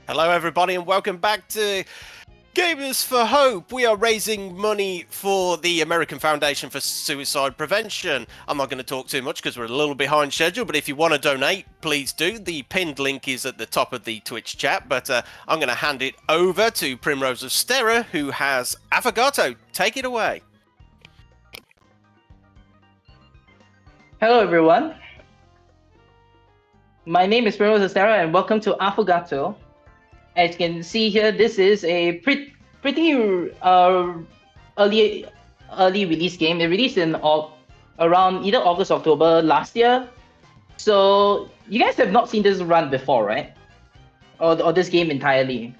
Hello, everybody, and welcome back to Gamers for Hope. We are raising money for the American Foundation for Suicide Prevention. I'm not going to talk too much because we're a little behind schedule, but if you want to donate, please do. The pinned link is at the top of the Twitch chat, but I'm going to hand it over to Primrose of Stera, who has Affogato. Take it away. Hello, everyone. My name is Primrose of Stera, and welcome to Affogato. As you can see here, this is a pretty early release game. It released in around either August or October last year. So you guys have not seen this run before, right? Or this game entirely.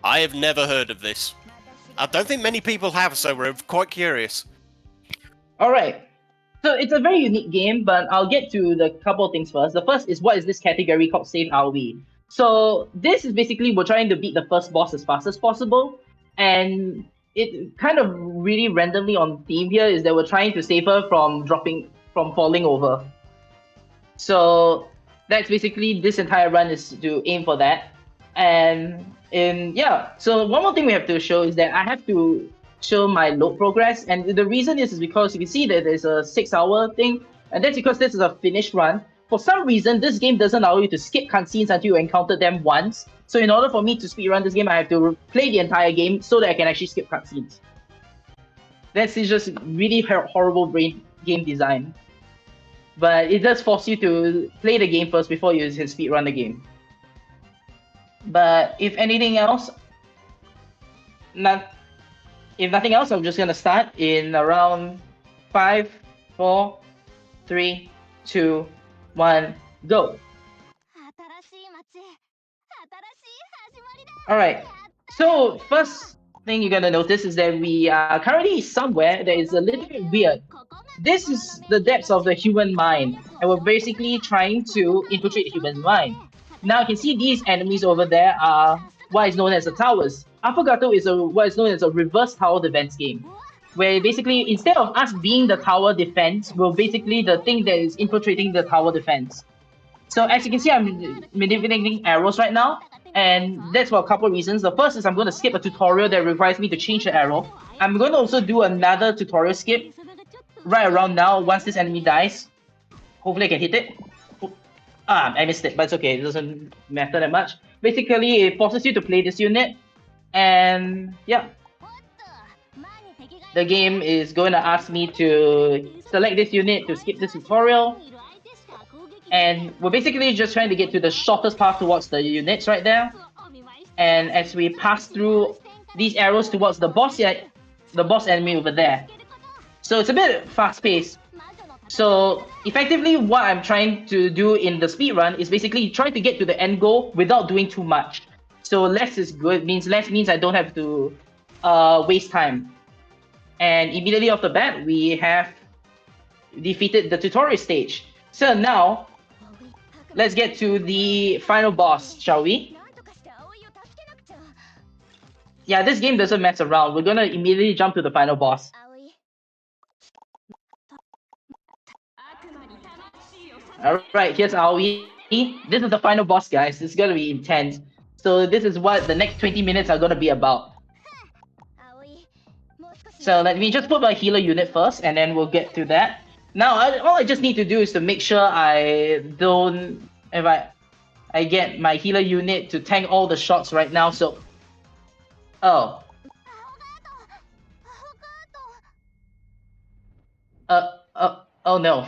I have never heard of this. I don't think many people have, so we're quite curious. All right. So it's a very unique game, but I'll get to the couple of things first. The first is, what is this category called Save ROE? So this is basically, we're trying to beat the first boss as fast as possible, and it kind of really randomly on theme here is that we're trying to save her from falling over. So that's basically, this entire run is to aim for that. And yeah, so one more thing we have to show is that I have to show my load progress, and the reason is because you can see that there's a 6-hour thing, and that's because this is a finished run. For some reason, this game doesn't allow you to skip cutscenes until you encounter them once. So in order for me to speedrun this game, I have to play the entire game so that I can actually skip cutscenes. That's just really horrible game design. But it does force you to play the game first before you can speedrun the game. But if anything else, if nothing else, I'm just gonna start in around 5, 4, 3, 2, 1, go. Alright, so first thing you're gonna notice is that we are currently somewhere that is a little bit weird. This is the depths of the human mind, and we're basically trying to infiltrate the human mind. Now you can see these enemies over there are what is known as the towers. Affogato is what is known as a reverse tower defense game, where basically instead of us being the tower defense, we're basically the thing that is infiltrating the tower defense. So as you can see, I'm manipulating arrows right now, and that's for a couple of reasons. The first is I'm going to skip a tutorial that requires me to change the arrow. I'm going to also do another tutorial skip right around now once this enemy dies. Hopefully I can hit it. I missed it, but it's okay. It doesn't matter that much. Basically, it forces you to play this unit, and yeah. The game is going to ask me to select this unit to skip this tutorial. And we're basically just trying to get to the shortest path towards the units right there. And as we pass through these arrows towards the boss enemy over there. So it's a bit fast-paced. So effectively, what I'm trying to do in the speedrun is basically try to get to the end goal without doing too much. So less is good, less means I don't have to waste time. And immediately off the bat, we have defeated the tutorial stage. So now, let's get to the final boss, shall we? Yeah, this game doesn't mess around. We're gonna immediately jump to the final boss. Alright, here's Aoi. This is the final boss, guys. This is gonna be intense. So this is what the next 20 minutes are gonna be about. So let me just put my healer unit first, and then we'll get to that. Now, all I just need to do is to make sure I get my healer unit to tank all the shots right now, so... Oh. Oh no.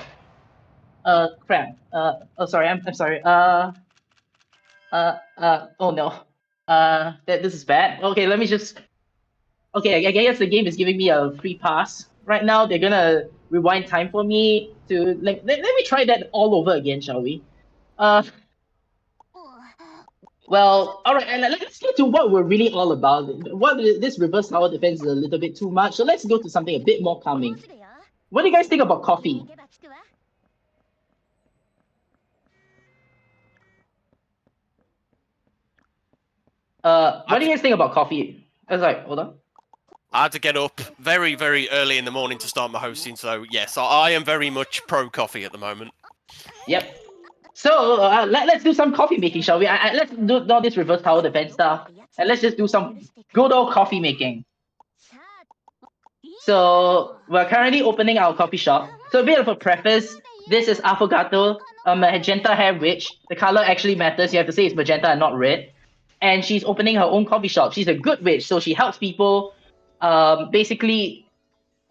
Crap. Oh sorry, I'm sorry. Oh no. This is bad. Okay, let me just... Okay, I guess the game is giving me a free pass. Right now, they're gonna rewind time for me to... let me try that all over again, shall we? Well, alright, and let's get to what we're really all about. This reverse tower defense is a little bit too much, so let's go to something a bit more calming. What do you guys think about coffee? What do you guys think about coffee? Sorry, hold on. I had to get up very, very early in the morning to start my hosting, so yes, I am very much pro coffee at the moment. Yep. So let's do some coffee making, shall we? Let's do all this reverse tower defense stuff, and let's just do some good old coffee making. So we're currently opening our coffee shop. So a bit of a preface. This is Affogato, a magenta hair witch. The color actually matters. You have to say it's magenta and not red. And she's opening her own coffee shop. She's a good witch, so she helps people basically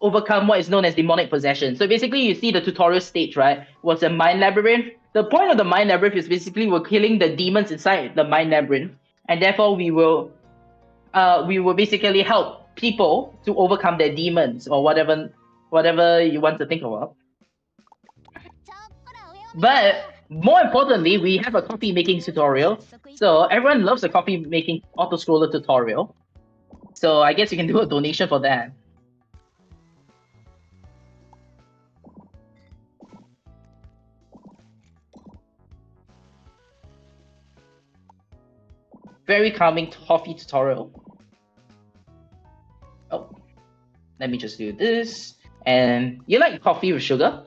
overcome what is known as demonic possession. So basically, you see the tutorial stage, right? Was a mind labyrinth. The point of the mind labyrinth is basically we're killing the demons inside the mind labyrinth, and therefore we will basically help people to overcome their demons or whatever you want to think of. But more importantly, we have a coffee making tutorial. So everyone loves a coffee making auto scroller tutorial. So I guess you can do a donation for that. Very calming coffee tutorial. Oh, let me just do this. And you like coffee with sugar?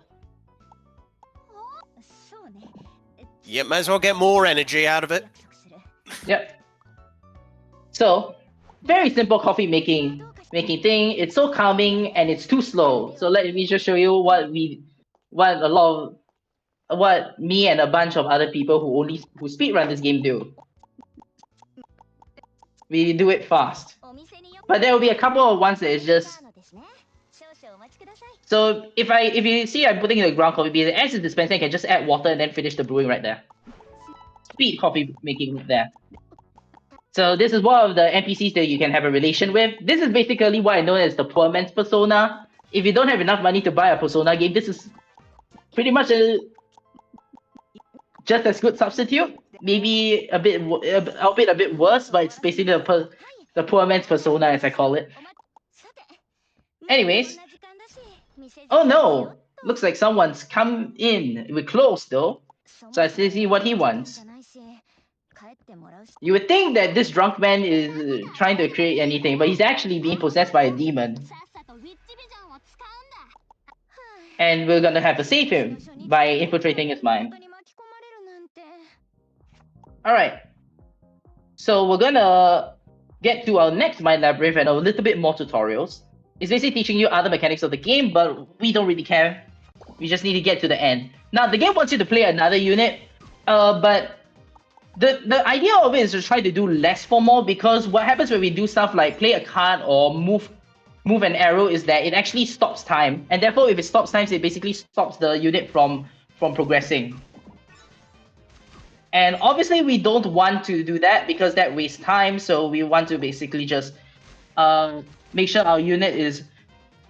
Yeah, may as well get more energy out of it. Yep. So, very simple coffee making thing. It's so calming and it's too slow. So let me just show you what me and a bunch of other people who speedrun this game do. We do it fast. But there will be a couple of ones that is just. So if you see I'm putting in the ground coffee bean, as it's dispensing, I can just add water and then finish the brewing right there. Speed coffee making there. So this is one of the NPCs that you can have a relation with. This is basically what I know as the poor man's persona. If you don't have enough money to buy a persona game, this is pretty much just as good substitute. Maybe a bit worse, but it's basically the poor man's persona, as I call it. Anyways. Oh no! Looks like someone's come in. We're closed though. So I see what he wants. You would think that this drunk man is trying to create anything, but he's actually being possessed by a demon. And we're gonna have to save him by infiltrating his mind. Alright. So we're gonna get to our next mind labyrinth and a little bit more tutorials. It's basically teaching you other mechanics of the game, but we don't really care. We just need to get to the end. Now, the game wants you to play another unit, but the idea of it is to try to do less for more, because what happens when we do stuff like play a card or move an arrow is that it actually stops time, and therefore if it stops time, it basically stops the unit from progressing. And obviously we don't want to do that because that wastes time, so we want to basically just make sure our unit is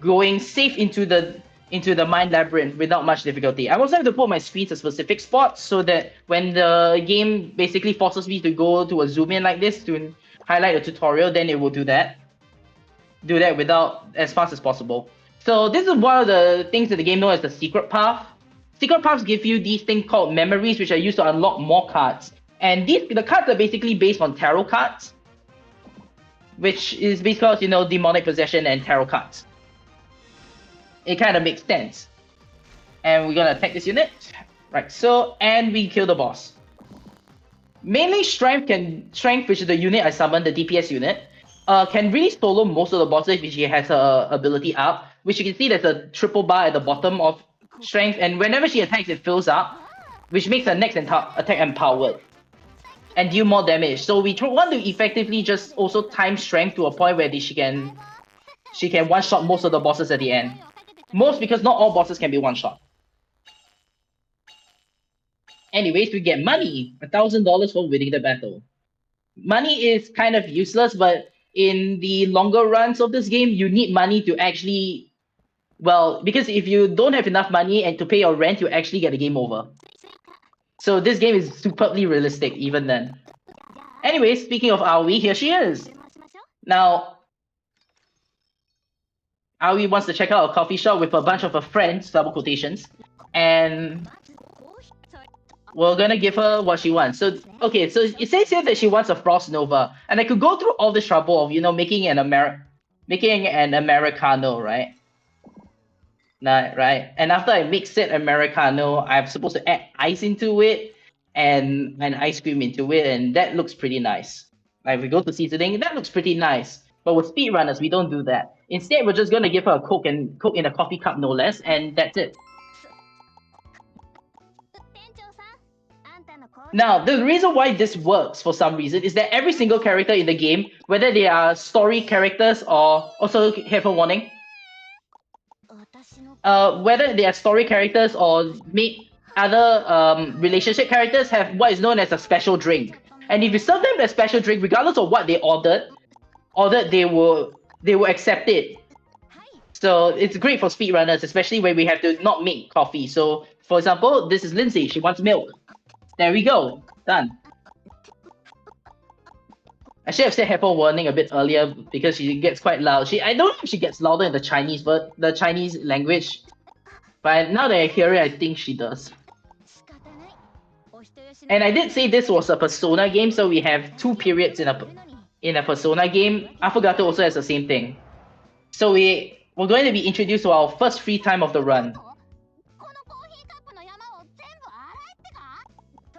going safe into the mind labyrinth without much difficulty. I also have to put my screen to specific spots so that when the game basically forces me to go to a zoom in like this to highlight a tutorial, then it will do that. Do that without as fast as possible. So this is one of the things that the game knows as the secret path. Secret paths give you these things called memories, which are used to unlock more cards. And the cards are basically based on tarot cards, which is because, you know, demonic possession and tarot cards. It kind of makes sense. And we're gonna attack this unit. Right, so, and we kill the boss. Mainly Strength, which is the unit I summoned, the DPS unit, can really solo most of the bosses if she has her ability up, which you can see there's a triple bar at the bottom of Strength, and whenever she attacks, it fills up, which makes her next attack empowered and deal more damage. So we want to effectively just also time Strength to a point where she can one-shot most of the bosses at the end. Most, because not all bosses can be one-shot. Anyways, we get money, $1,000 for winning the battle. Money is kind of useless, but in the longer runs of this game, you need money to actually, well, because if you don't have enough money and to pay your rent, you actually get a game over. So this game is superbly realistic even then. Anyways, speaking of Aoi, here she is. Now, Aoi wants to check out a coffee shop with a bunch of her friends, double quotations, and we're gonna give her what she wants. So, okay, so it says here that she wants a Frost Nova, and I could go through all this trouble of, you know, making an Americano, right? Right? And after I mix it Americano, I'm supposed to add ice into it. and ice cream into it, and that looks pretty nice. Like if we go to seasoning, that looks pretty nice. But with speedrunners, we don't do that. Instead, we're just gonna give her a Coke and Coke in a coffee cup, no less, and that's it. Now, the reason why this works for some reason is that every single character in the game, whether they are story characters or also careful warning, whether they are story characters or other relationship characters, have what is known as a special drink. And if you serve them a special drink, regardless of what they ordered, they will accept it. So it's great for speedrunners, especially when we have to not make coffee. So, for example, this is Lindsay. She wants milk. There we go. Done. I should have said careful warning a bit earlier because she gets quite loud. I don't know if she gets louder in the Chinese language, but now that I hear it, I think she does. And I did say this was a Persona game, so we have 2 periods in a Persona game. Affogato also has the same thing. So we're going to be introduced to our first free time of the run.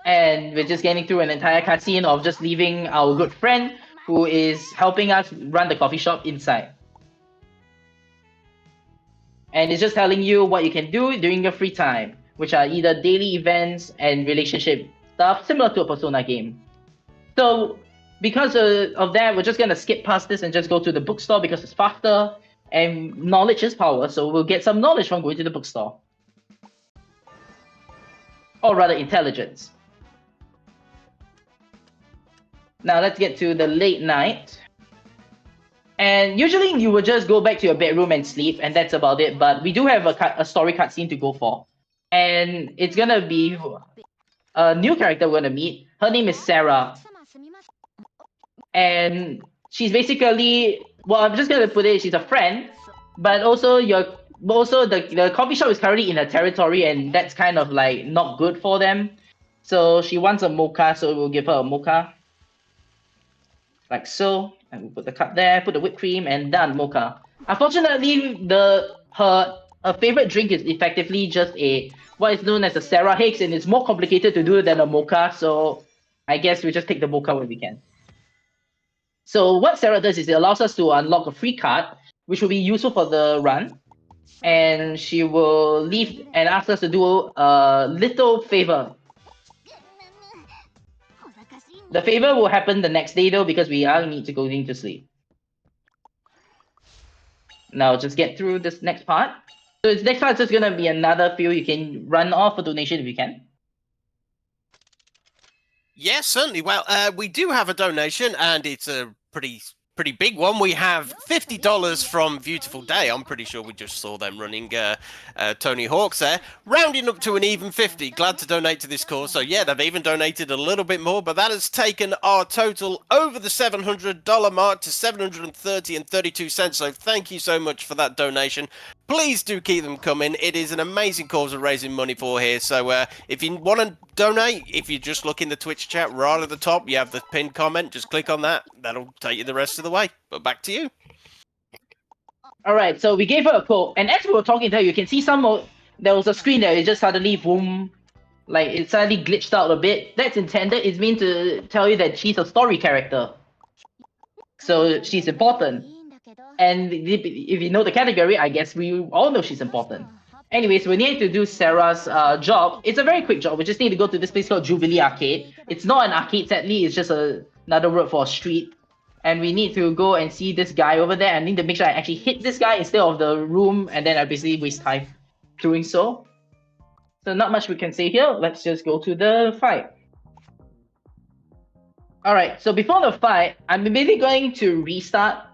And we're just getting through an entire cutscene of just leaving our good friend who is helping us run the coffee shop inside. And it's just telling you what you can do during your free time, which are either daily events and relationship stuff, similar to a Persona game. So because of that, we're just going to skip past this and just go to the bookstore because it's faster, and knowledge is power, so we'll get some knowledge from going to the bookstore. Or rather, intelligence. Now let's get to the late night. And usually you would just go back to your bedroom and sleep, and that's about it. But we do have a story cutscene to go for. And it's gonna be a new character we're gonna meet. Her name is Sarah. And she's basically, well, I'm just gonna put it, she's a friend, but also the coffee shop is currently in her territory, and that's kind of like not good for them. So she wants a mocha, so we'll give her a mocha. Like so, and we'll put the cup there, put the whipped cream, and done, mocha. Unfortunately, her favorite drink is effectively just what is known as a Sarah Hicks, and it's more complicated to do than a mocha, so I guess we just take the mocha when we can. So what Sarah does is it allows us to unlock a free card, which will be useful for the run, and she will leave and ask us to do a little favor. The favor will happen the next day though, because we all need to go into sleep. Now just get through this next part. So this next part is just gonna be another field you can run off for donation if you can. Yes, certainly. Well, we do have a donation, and it's a pretty big one. We have $50 from Beautiful Day. I'm pretty sure we just saw them running Tony Hawk's there, rounding up to an even 50. Glad to donate to this cause. So yeah, they've even donated a little bit more, but that has taken our total over the $700 mark to $730.32. So thank you so much for that donation. Please do keep them coming. It is an amazing cause we're raising money for here. So if you want to donate, if you just look in the Twitch chat right at the top, you have the pinned comment. Just click on that. That'll take you the rest of the way. But back to you. All right, so we gave her a quote, and as we were talking to her, you can see there was a screen that it just suddenly boom, like it suddenly glitched out a bit. That's intended. It's meant to tell you that she's a story character, so she's important. And if you know the category, I guess we all know she's important. Anyways, we need to do Sarah's job. It's a very quick job. We just need to go to this place called Jubilee Arcade. It's not an arcade, sadly. It's just another word for a street. And we need to go and see this guy over there. I need to make sure I actually hit this guy instead of the room, and then I basically waste time doing so. So not much we can say here. Let's just go to the fight. Alright, so before the fight, I'm immediately going to restart.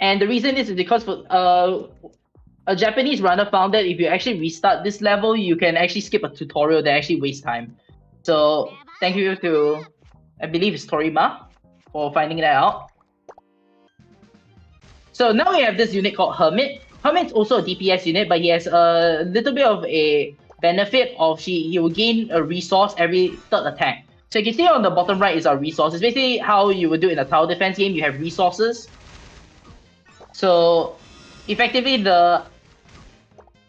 And the reason is because for a Japanese runner found that if you actually restart this level, you can actually skip a tutorial that actually wastes time. So thank you to, I believe it's Torima, for finding that out. So now we have this unit called Hermit. Hermit's also a DPS unit, but he has a little bit of a benefit of he will gain a resource every third attack. So you can see on the bottom right is our resources. Basically how you would do in a tower defense game, you have resources. So effectively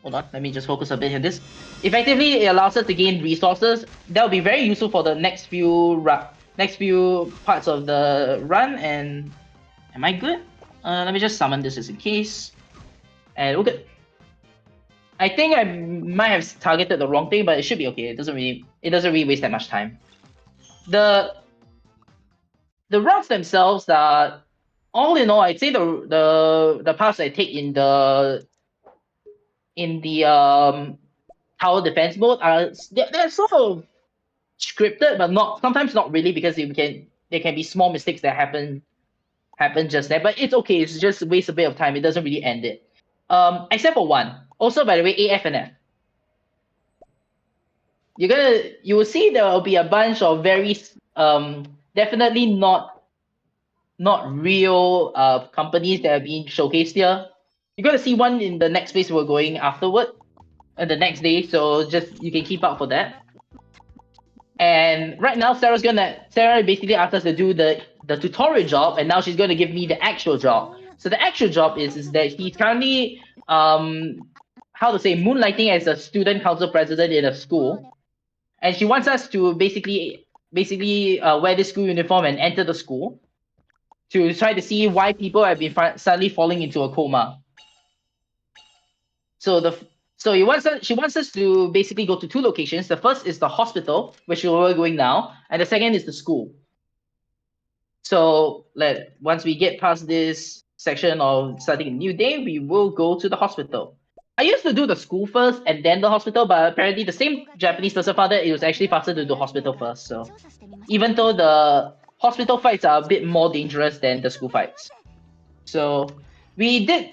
Hold on, let me just focus a bit here. This effectively it allows us to gain resources. That will be very useful for the next few parts of the run. And am I good? Let me just summon this just in case. And we're good. I think I might have targeted the wrong thing, but it should be okay. It doesn't really waste that much time. The routes themselves are, all in all, I'd say the paths I take in the tower defense mode are they're sort of scripted, but sometimes not really, because there can be small mistakes that happen just there. But it's okay. It's just a waste a bit of time. It doesn't really end it. Except for one. Also, by the way, AF and F. You will see there will be a bunch of very definitely not real companies that are being showcased here. You're gonna see one in the next place we're going afterward, the next day. So just you can keep up for that. And right now, Sarah basically asked us to do the tutorial job, and now she's going to give me the actual job. So the actual job is that he's currently moonlighting as a student council president in a school, and she wants us to basically wear this school uniform and enter the school to try to see why people have been suddenly falling into a coma. So she wants us to basically go to two locations. The first is the hospital, which we're going now, and the second is the school. So once we get past this section of starting a new day, we will go to the hospital. I used to do the school first and then the hospital, but apparently the same Japanese person found that it was actually faster to do hospital first. So even though the hospital fights are a bit more dangerous than the school fights. So we did.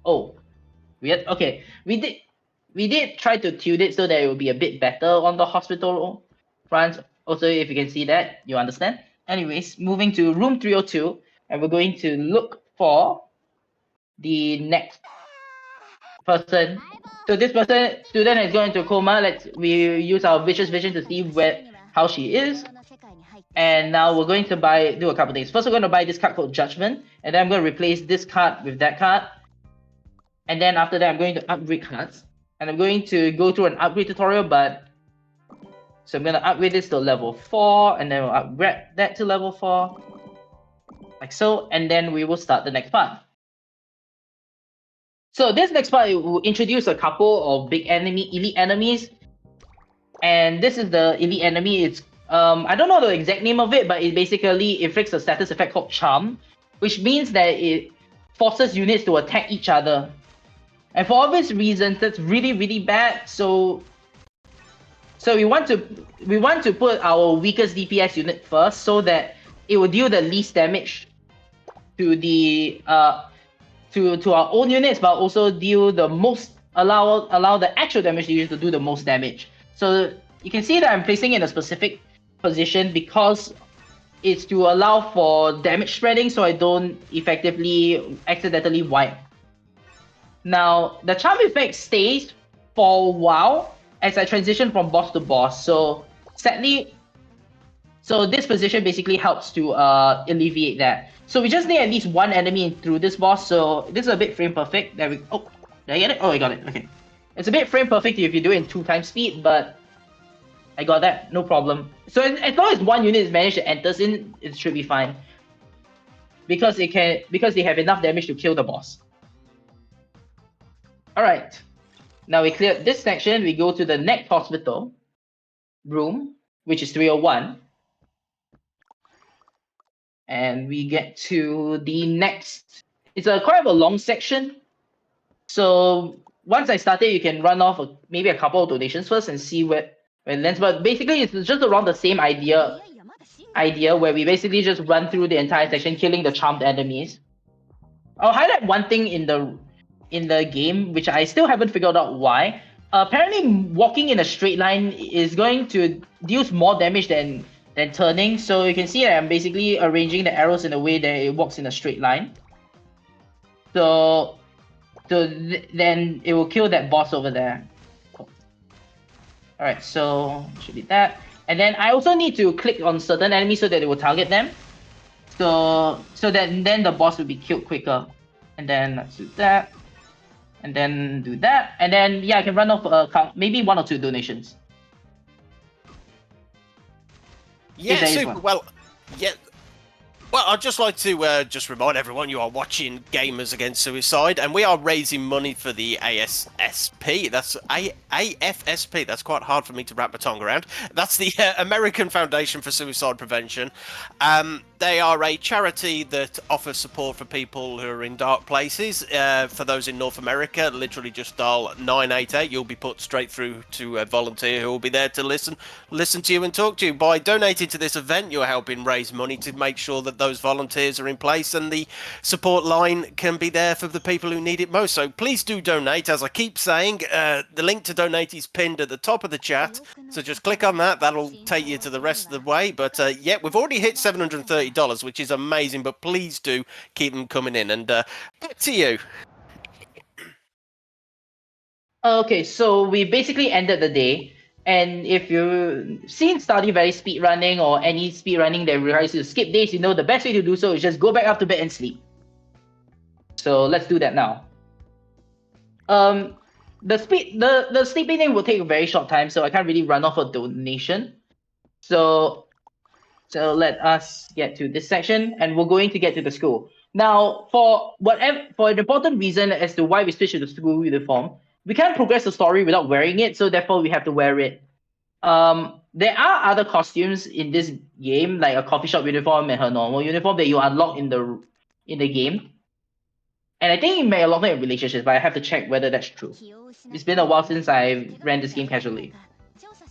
Oh, weird. Okay, we did try to tune it so that it will be a bit better on the hospital front. Also, if you can see that, you understand. Anyways, moving to room 302, and we're going to look for the next person. So this student is going into coma. We use our vicious vision to see how she is. And now we're going to do a couple things. First, we're going to buy this card called Judgment, and then I'm going to replace this card with that card. And then after that, I'm going to upgrade cards. And I'm going to go through an upgrade tutorial, so I'm going to upgrade this to level 4, and then we'll upgrade that to level 4. Like so, and then we will start the next part. So this next part will introduce a couple of big elite enemies. And this is the elite enemy. It's I don't know the exact name of it, but it basically inflicts a status effect called Charm, which means that it forces units to attack each other. And for obvious reasons, that's really, really bad. So we want to put our weakest DPS unit first, so that it will deal the least damage to the to our own units, but also deal the most allow the actual damage unit to do the most damage. So you can see that I'm placing it in a specific position because it's to allow for damage spreading, so I don't effectively accidentally wipe. Now the charm effect stays for a while as I transition from boss to boss. So sadly, this position basically helps to alleviate that. So we just need at least one enemy through this boss. So this is a bit frame perfect. There we go. Oh, did I get it? Oh, I got it. Okay. It's a bit frame perfect if you do it in 2x speed, but I got that. No problem. So as long as one unit is managed to enter in, it should be fine. Because they have enough damage to kill the boss. Alright. Now we cleared this section, we go to the next hospital room, which is 301. And we get to the next. It's quite a long section. So once I started, you can run off maybe a couple of donations first and see where it lands. But basically, it's just around the same idea where we basically just run through the entire section, killing the charmed enemies. I'll highlight one thing in the game, which I still haven't figured out why. Apparently, walking in a straight line is going to deal more damage than turning. So you can see that I'm basically arranging the arrows in a way that it walks in a straight line. So then it will kill that boss over there. Cool. Alright, so should be that. And then I also need to click on certain enemies so that it will target them. So that then the boss will be killed quicker. And then let's do that. And then do that. And then, yeah, I can run off maybe 1 or 2 donations. Yeah, there is super. one. Well, yeah. Well, I'd just like to just remind everyone you are watching Gamers Against Suicide, and we are raising money for the ASSP. That's AFSP. That's quite hard for me to wrap my tongue around. That's the American Foundation for Suicide Prevention. They are a charity that offers support for people who are in dark places. For those in North America, literally just dial 988. You'll be put straight through to a volunteer who will be there to listen to you and talk to you. By donating to this event, you're helping raise money to make sure that those volunteers are in place and the support line can be there for the people who need it most. So please do donate. As I keep saying, the link to donate is pinned at the top of the chat. So just click on that. That'll take you to the rest of the way. But yeah, we've already hit $730, which is amazing. But please do keep them coming in. And back to you. Okay, so we basically ended the day. And if you've seen Stardew Valley speedrunning or any speedrunning that requires you to skip days, you know the best way to do so is just go back up to bed and sleep. So let's do that now. The sleeping thing will take a very short time, so I can't really run off a donation. So let us get to this section, and we're going to get to the school. Now, for an important reason as to why we switched to the school uniform, we can't progress the story without wearing it, so therefore we have to wear it. There are other costumes in this game, like a coffee shop uniform and her normal uniform that you unlock in the game. And I think it may unlock it in relationships, but I have to check whether that's true. It's been a while since I ran this game casually.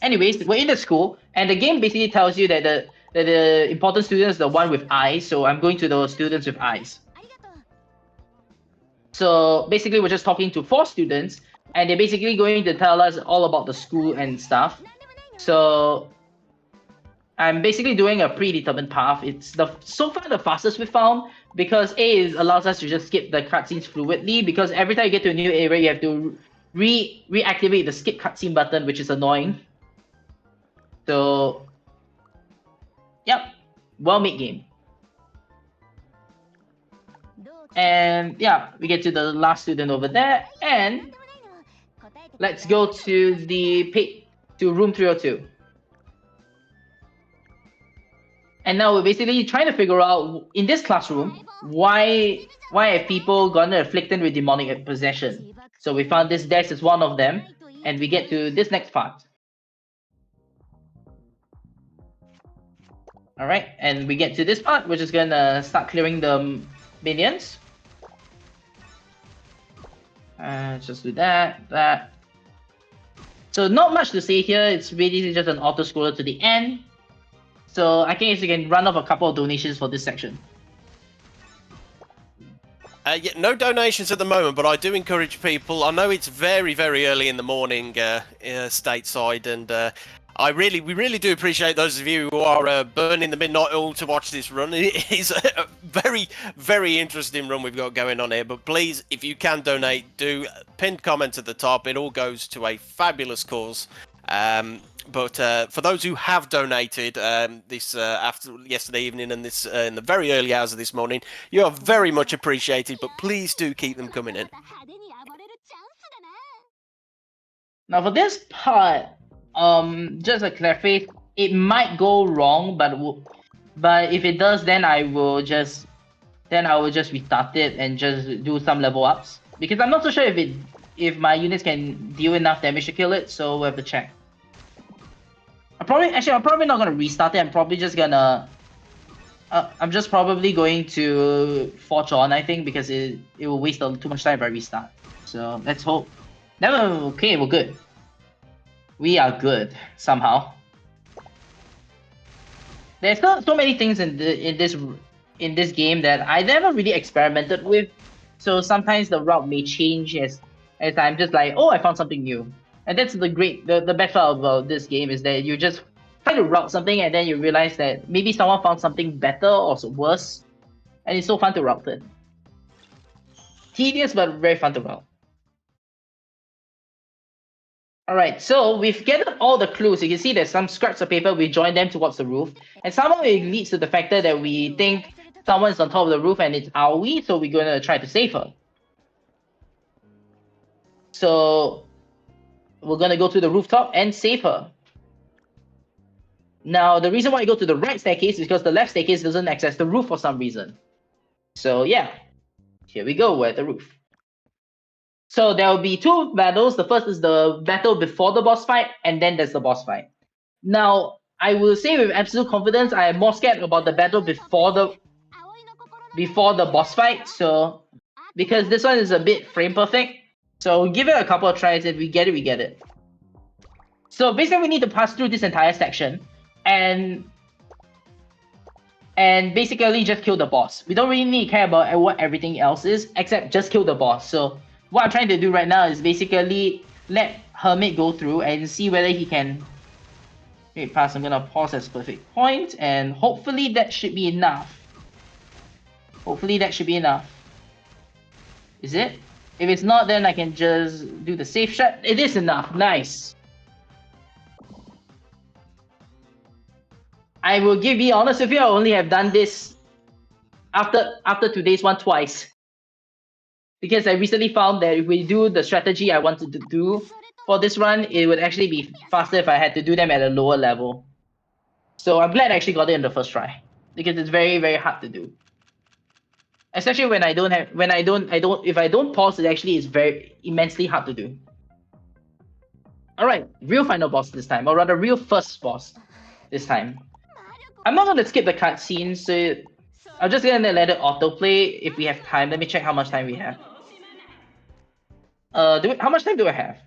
Anyways, we're in the school, and the game basically tells you that the important student is the one with eyes, so I'm going to those students with eyes. So basically, we're just talking to 4 students, and they're basically going to tell us all about the school and stuff. So I'm basically doing a predetermined path. It's so far the fastest we found, because A allows us to just skip the cutscenes fluidly, because every time you get to a new area, you have to reactivate the skip cutscene button, which is annoying. So, yep, well-made game. And yeah, we get to the last student over there, and let's go to room 302. And now we're basically trying to figure out, in this classroom, why have people gotten afflicted with demonic possession. So we found this desk is one of them, and we get to this next part. Alright, and we get to this part, we're just gonna start clearing the minions. Just do that. So not much to say here, it's really just an auto-scroller to the end. So I guess you can run off a couple of donations for this section. Yeah, no donations at the moment, but I do encourage people. I know it's very, very early in the morning stateside, and we really do appreciate those of you who are burning the midnight oil to watch this run. It is a very, very interesting run we've got going on here. But please, if you can donate, do pinned comment at the top. It all goes to a fabulous cause. But for those who have donated this after yesterday evening and this in the very early hours of this morning, you are very much appreciated. But please do keep them coming in. Now for this part, just a clarification, it might go wrong, but if it does, then I will just restart it and just do some level ups, because I'm not so sure if my units can deal enough damage to kill it, so we'll have to check. I'm probably not gonna restart it. I'm probably just gonna probably going to forge on, I think, because it will waste too much time if I restart. So let's hope. No, okay, we're good. We are good somehow. There's so many things in this game that I never really experimented with. So sometimes the route may change as I'm just like, oh, I found something new. And that's the best part about this game, is that you just try to route something and then you realize that maybe someone found something better or worse, and it's so fun to route it. Tedious, but very fun to route. Alright, so we've gathered all the clues. You can see there's some scraps of paper, we join them towards the roof, and somehow it leads to the factor that we think someone's on top of the roof and it's Aoi, so we're gonna try to save her. So we're gonna go to the rooftop and save her. Now, the reason why I go to the right staircase is because the left staircase doesn't access the roof for some reason. So yeah, here we go, we're at the roof. So there will be two battles. The first is the battle before the boss fight, and then there's the boss fight. Now, I will say with absolute confidence, I am more scared about the battle before the boss fight. So because this one is a bit frame perfect, so give it a couple of tries. If we get it, we get it. So basically, we need to pass through this entire section, and basically just kill the boss. We don't really need to care about what everything else is, except just kill the boss. So what I'm trying to do right now is basically let Hermit go through and see whether he can... Wait, pass. I'm gonna pause at perfect point, and hopefully that should be enough. Hopefully that should be enough. Is it? If it's not, then I can just do the safe shot. It is enough. Nice. I will be honest with you, I only have done this after today's one twice. Because I recently found that if we do the strategy I wanted to do for this run, it would actually be faster if I had to do them at a lower level. So I'm glad I actually got it in the first try. Because it's very, very hard to do. Especially when if I don't pause, it actually is very immensely hard to do. Alright, real final boss this time, or rather real first boss this time. I'm not gonna skip the cutscene, so I'm just gonna let it autoplay if we have time. Let me check how much time we have. How much time do I have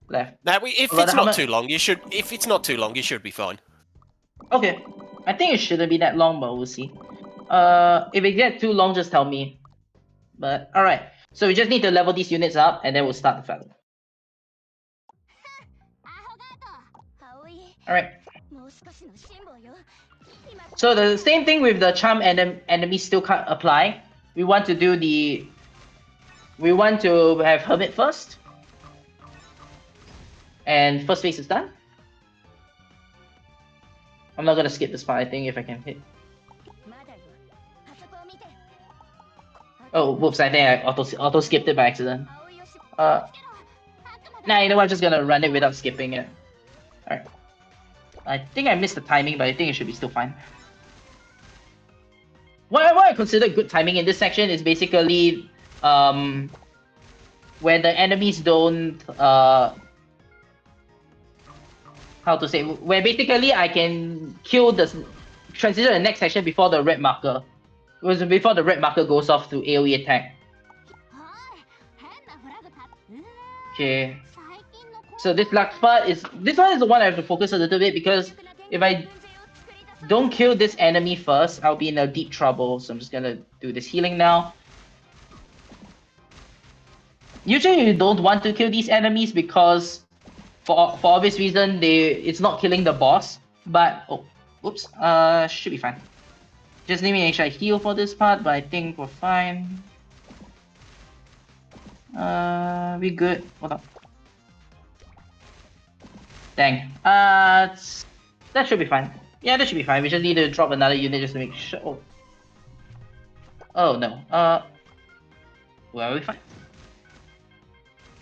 left? Now, if it's not too long, you should. If it's not too long, you should be fine. Okay, I think it shouldn't be that long, but we'll see. If it gets too long, just tell me. But alright, so we just need to level these units up, and then we'll start the battle. Alright. So the same thing with the charm enemy still can't apply. We want to have Hermit first. And first phase is done. I'm not gonna skip this part, I think, if I can hit. Oh, whoops, I think I auto skipped it by accident. Nah, you know what, I'm just gonna run it without skipping it. Alright. I think I missed the timing, but I think it should be still fine. What I consider good timing in this section is basically when the enemies don't how to say, where basically I can kill the transition to the next section before the red marker. Before the red marker goes off to AoE attack. Okay. So this last part is the one I have to focus a little bit, because if I don't kill this enemy first, I'll be in a deep trouble. So I'm just gonna do this healing now. Usually you don't want to kill these enemies because for obvious reason it's not killing the boss. But oops, should be fine. Just let me make sure I heal for this part, but I think we're fine. We good. Hold up. Dang. That should be fine. Yeah, that should be fine. We just need to drop another unit just to make sure. Oh no. Well, are we fine?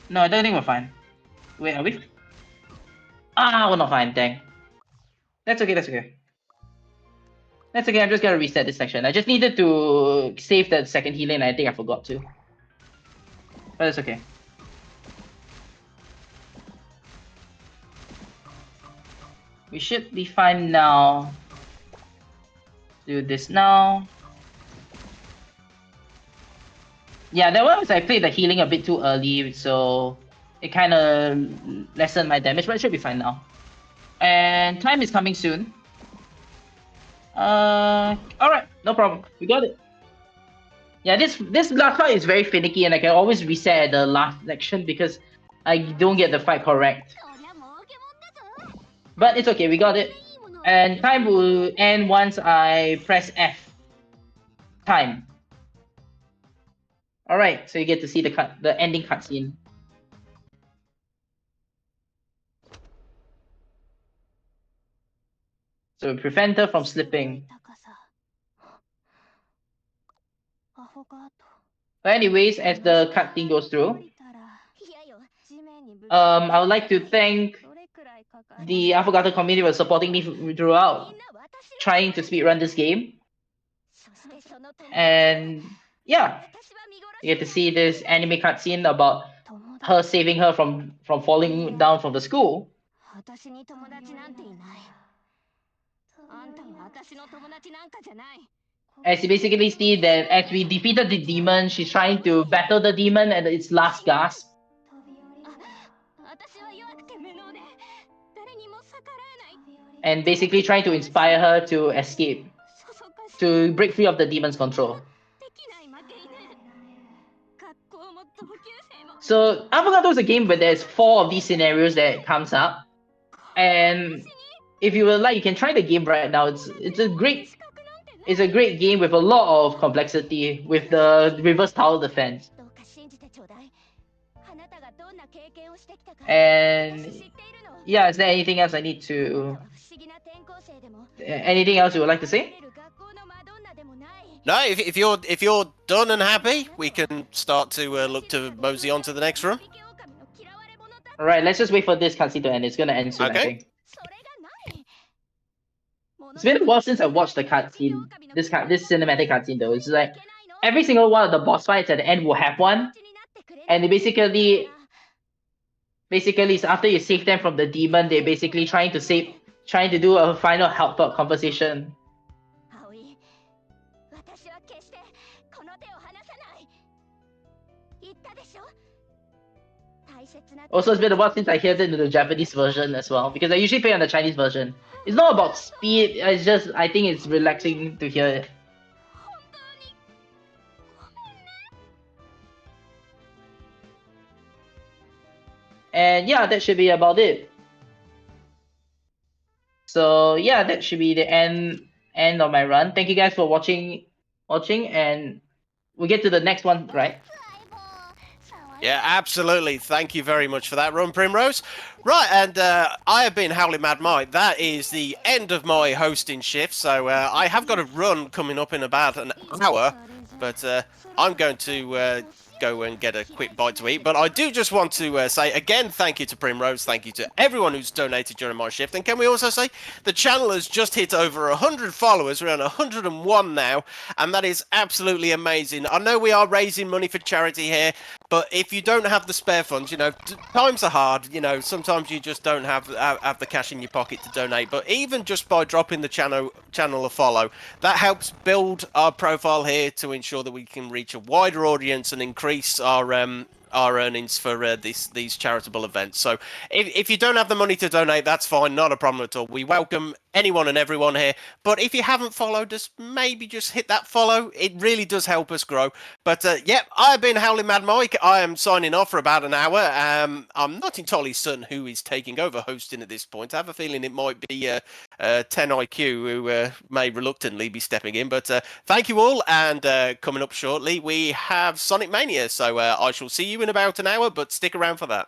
No, I don't think we're fine. Wait, are we? We're not fine. Dang. That's okay. That's okay. That's okay. I'm just gonna reset this section. I just needed to save that second healing, and I think I forgot to. But it's okay. We should be fine now. Do this now. Yeah, that one was I played the healing a bit too early, so it kind of lessened my damage, but it should be fine now. And time is coming soon. Alright, no problem. We got it. Yeah, this last fight is very finicky, and I can always reset at the last section because I don't get the fight correct. But it's okay, we got it. And time will end once I press F. Time. Alright, so you get to see the ending cutscene. So prevent her from slipping. But anyways, as the cutscene goes through, I would like to thank the Affogato community for supporting me throughout trying to speedrun this game. And yeah, you get to see this anime cutscene about her saving her from falling down from the school. As you basically see that as we defeated the demon, she's trying to battle the demon at its last gasp. And basically trying to inspire her to escape, to break free of the demon's control. So Affogato is a game where there's 4 of these scenarios that comes up. And if you would like, you can try the game right now. It's a great game with a lot of complexity with the reverse tower defense. And yeah, is there anything else anything else you would like to say? No, if you're done and happy, we can start to look to mosey on to the next room. Alright, let's just wait for this cutscene to end. It's gonna end soon, I think. It's been a while since I watched the cutscene, this cinematic cutscene though. It's like every single one of the boss fights at the end will have one, and they basically is after you save them from the demon, they're basically trying to do a final heartfelt conversation. Also, it's been a while since I heard it in the Japanese version as well, because I usually play on the Chinese version. It's not about speed, it's just, I think it's relaxing to hear it. And yeah, that should be about it. So yeah, that should be the end of my run. Thank you guys for watching, and we get to the next one, right? Yeah, absolutely. Thank you very much for that run, Primrose. Right, and I have been Howling Mad Mike. That is the end of my hosting shift, so I have got a run coming up in about an hour, but I'm going to go and get a quick bite to eat. But I do just want to say again, thank you to Primrose, thank you to everyone who's donated during my shift. And can we also say the channel has just hit over 100 followers, we're on 101 now, and that is absolutely amazing. I know we are raising money for charity here, but if you don't have the spare funds, you know, times are hard, you know, sometimes you just don't have the cash in your pocket to donate. But even just by dropping the channel a follow, that helps build our profile here to ensure that we can reach a wider audience and increase our earnings for these charitable events. So if you don't have the money to donate, that's fine, not a problem at all. We welcome anyone and everyone here. But if you haven't followed us, maybe just hit that follow. It really does help us grow. But yep, I've been Howling Mad Mike. I am signing off for about an hour. I'm not entirely certain who is taking over hosting at this point. I have a feeling it might be 10 IQ who may reluctantly be stepping in. But thank you all, and coming up shortly we have Sonic Mania. So I shall see you in about an hour, but stick around for that.